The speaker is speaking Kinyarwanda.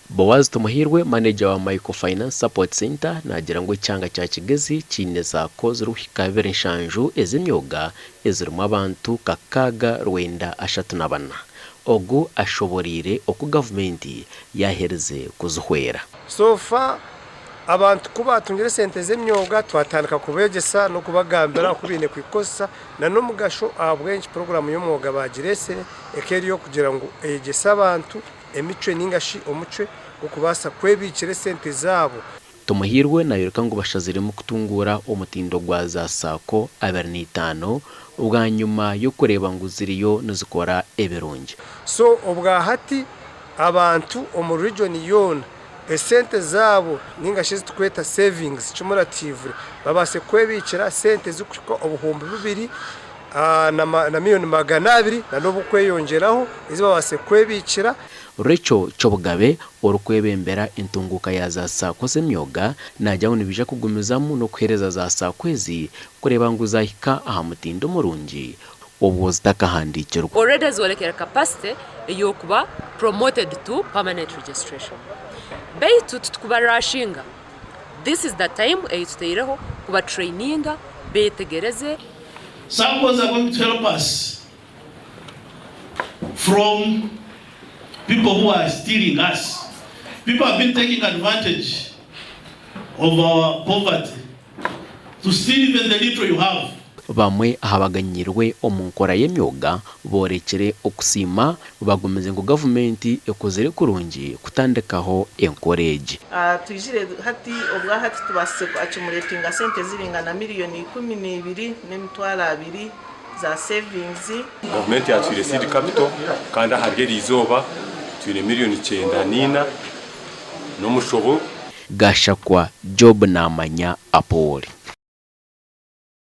Boaz Tumuhirwe, manager wa Microfinance Support Center, nagira ngo icyanga cya Kigezi kine Sacco ziruhika bere nshanju ezimyoga ezirimo abantu kakaga rwenda ashatu nabana ogu ashoborire oku government yahereze kuzuhwera sofa abantu kuba tungire sente z'emyoga twatandika kubegesa no kubagambira kubine kwikosa na no mugasho abwenshi program y'umwoga bagiresere ekeri yo kugira ngo egesa abantu emico ningashi omucwe ukubasa kwebikire sente zabo. Tumuhirwe nayoruka ngo bashazire mu kutungura omutindo gwa za Sacco 25 ubwa nyuma yo kureba ngo ziriyo nizikora eberunje. So obwa hati abantu omu region yona esente zabo ningashi tukweta savings cumulative babase kwebikira sente zukuko obuhumbi 2 na miliyoni 200 na no bukweyongeraho izo babase kwebikira. Recho Chobugabe orukwebembera intunguka ya za Sacco z'emyoga najya unibije kugumizamu no kwereza za Sacco ezi kureba ngo uzahika aha mutindo murungi obuzi takahandikirwa. Already zolekera capacity yo kuba promoted to permanent registration. Beitu tukubarashinga. This is the time tutaireho kuba traininga betegereze. Saccos are going to help us from people who are stealing us. People have been taking advantage of our poverty to steal even the little you have. Bamwe habaganyirwe omunkora y'emyoga borekere okusima bagomeze ngo government ekozere kurungi kutandikaho encourage. Tujire hati obwa hati tubase accumulatinga sente ziringana miliyoni 12 n'emitwalo 2 za savings. Government yatwire seed capital kandi hargeri izoba twire miliyoni 9 no mushobo Gashakwa Job namanya Apoli.